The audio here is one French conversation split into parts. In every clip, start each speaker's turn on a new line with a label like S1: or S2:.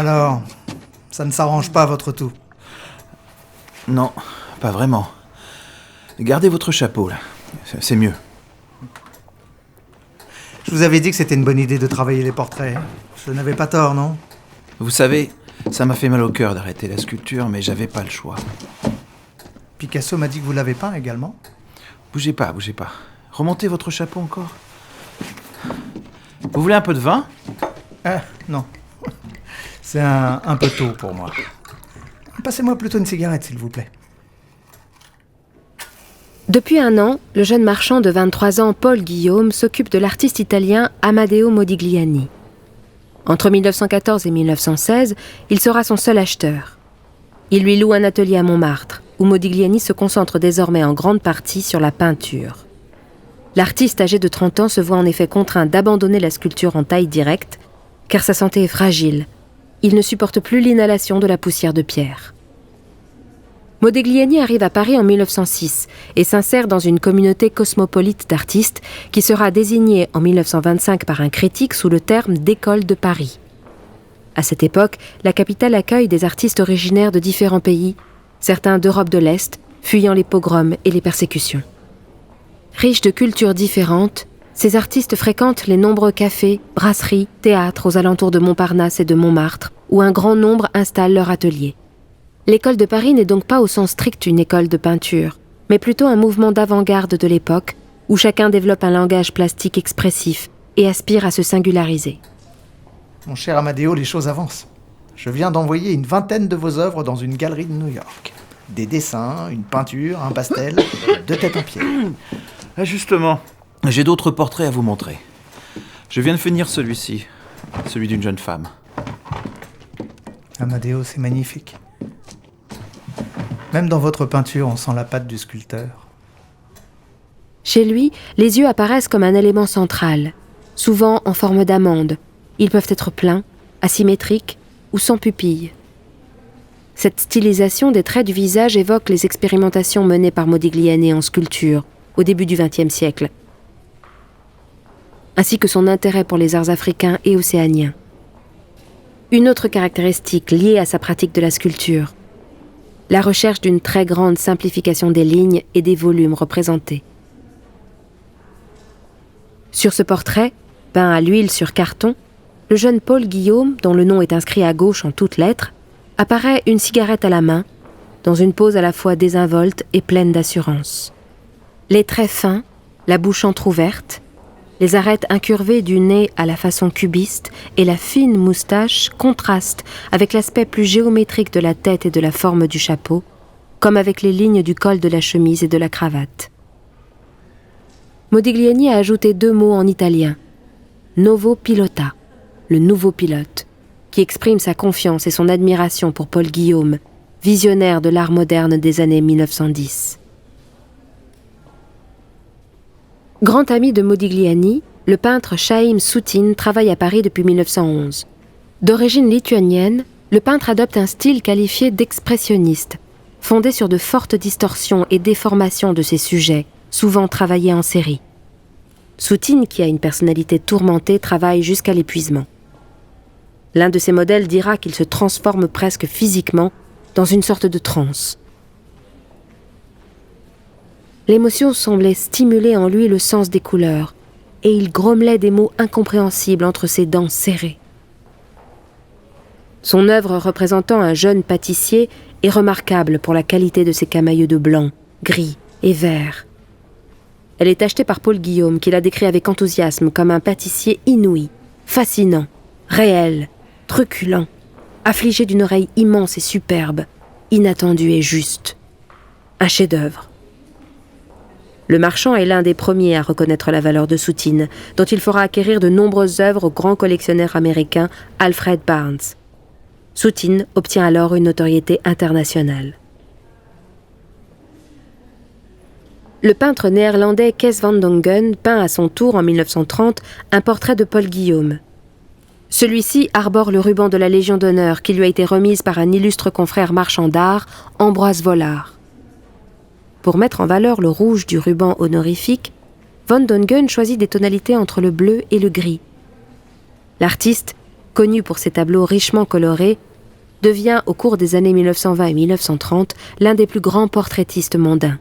S1: Alors, ça ne s'arrange pas votre tout?
S2: Non, pas vraiment. Gardez votre chapeau, là. C'est mieux.
S1: Je vous avais dit que c'était une bonne idée de travailler les portraits. Je n'avais pas tort, non?
S2: Vous savez, ça m'a fait mal au cœur d'arrêter la sculpture, mais j'avais pas le choix.
S1: Picasso m'a dit que vous l'avez peint également.
S2: Bougez pas. Remontez votre chapeau encore. Vous voulez un peu de vin?
S1: Non. C'est un peu tôt pour moi. Passez-moi plutôt une cigarette, s'il vous plaît.
S3: Depuis 1 an, le jeune marchand de 23 ans, Paul Guillaume, s'occupe de l'artiste italien Amadeo Modigliani. Entre 1914 et 1916, il sera son seul acheteur. Il lui loue un atelier à Montmartre, où Modigliani se concentre désormais en grande partie sur la peinture. L'artiste âgé de 30 ans se voit en effet contraint d'abandonner la sculpture en taille directe, car sa santé est fragile. Il ne supporte plus l'inhalation de la poussière de pierre. Modigliani arrive à Paris en 1906 et s'insère dans une communauté cosmopolite d'artistes qui sera désignée en 1925 par un critique sous le terme d'école de Paris. À cette époque, la capitale accueille des artistes originaires de différents pays, certains d'Europe de l'Est, fuyant les pogroms et les persécutions. Riches de cultures différentes, ces artistes fréquentent les nombreux cafés, brasseries, théâtres aux alentours de Montparnasse et de Montmartre, où un grand nombre installent leur atelier. L'école de Paris n'est donc pas au sens strict une école de peinture, mais plutôt un mouvement d'avant-garde de l'époque, où chacun développe un langage plastique expressif et aspire à se singulariser.
S1: Mon cher Amadeo, les choses avancent. Je viens d'envoyer une 20aine de vos œuvres dans une galerie de New York. Des dessins, une peinture, un pastel, 2 têtes en pierre.
S2: Justement, j'ai d'autres portraits à vous montrer. Je viens de finir celui-ci, celui d'une jeune femme.
S1: Amadeo, c'est magnifique. Même dans votre peinture, on sent la patte du sculpteur.
S3: Chez lui, les yeux apparaissent comme un élément central, souvent en forme d'amande. Ils peuvent être pleins, asymétriques ou sans pupille. Cette stylisation des traits du visage évoque les expérimentations menées par Modigliani en sculpture au début du XXe siècle, ainsi que son intérêt pour les arts africains et océaniens. Une autre caractéristique liée à sa pratique de la sculpture, la recherche d'une très grande simplification des lignes et des volumes représentés. Sur ce portrait, peint à l'huile sur carton, le jeune Paul Guillaume, dont le nom est inscrit à gauche en toutes lettres, apparaît une cigarette à la main, dans une pose à la fois désinvolte et pleine d'assurance. Les traits fins, la bouche entr'ouverte, les arêtes incurvées du nez à la façon cubiste et la fine moustache contrastent avec l'aspect plus géométrique de la tête et de la forme du chapeau, comme avec les lignes du col de la chemise et de la cravate. Modigliani a ajouté 2 mots en italien. Novo pilota, le nouveau pilote, qui exprime sa confiance et son admiration pour Paul Guillaume, visionnaire de l'art moderne des années 1910. Grand ami de Modigliani, le peintre Chaim Soutine travaille à Paris depuis 1911. D'origine lituanienne, le peintre adopte un style qualifié d'expressionniste, fondé sur de fortes distorsions et déformations de ses sujets, souvent travaillés en série. Soutine, qui a une personnalité tourmentée, travaille jusqu'à l'épuisement. L'un de ses modèles dira qu'il se transforme presque physiquement dans une sorte de transe. L'émotion semblait stimuler en lui le sens des couleurs, et il grommelait des mots incompréhensibles entre ses dents serrées. Son œuvre représentant un jeune pâtissier est remarquable pour la qualité de ses camaïeux de blanc, gris et vert. Elle est achetée par Paul Guillaume, qui la décrit avec enthousiasme comme un pâtissier inouï, fascinant, réel, truculent, affligé d'une oreille immense et superbe, inattendu et juste. Un chef-d'œuvre. Le marchand est l'un des premiers à reconnaître la valeur de Soutine, dont il fera acquérir de nombreuses œuvres au grand collectionneur américain Alfred Barnes. Soutine obtient alors une notoriété internationale. Le peintre néerlandais Kees van Dongen peint à son tour en 1930 un portrait de Paul Guillaume. Celui-ci arbore le ruban de la Légion d'honneur qui lui a été remise par un illustre confrère marchand d'art, Ambroise Vollard. Pour mettre en valeur le rouge du ruban honorifique, Van Dongen choisit des tonalités entre le bleu et le gris. L'artiste connu pour ses tableaux richement colorés, devient, au cours des années 1920 et 1930, l'un des plus grands portraitistes mondains.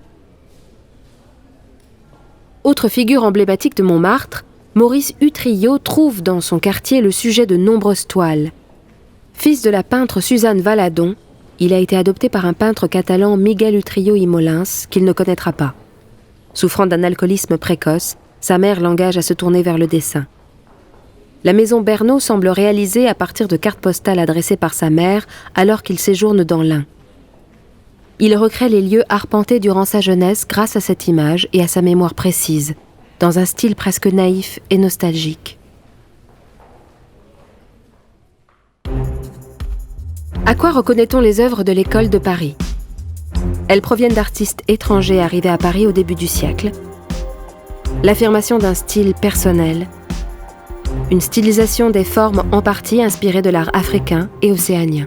S3: Autre figure emblématique de Montmartre, Maurice Utrillo trouve dans son quartier le sujet de nombreuses toiles. Fils de la peintre Suzanne Valadon, il a été adopté par un peintre catalan Miguel Utrillo i Molins, qu'il ne connaîtra pas. Souffrant d'un alcoolisme précoce, sa mère l'engage à se tourner vers le dessin. La maison Bernot semble réalisée à partir de cartes postales adressées par sa mère alors qu'il séjourne dans l'Ain. Il recrée les lieux arpentés durant sa jeunesse grâce à cette image et à sa mémoire précise, dans un style presque naïf et nostalgique. À quoi reconnaît-on les œuvres de l'école de Paris ? Elles proviennent d'artistes étrangers arrivés à Paris au début du siècle, l'affirmation d'un style personnel, une stylisation des formes en partie inspirée de l'art africain et océanien.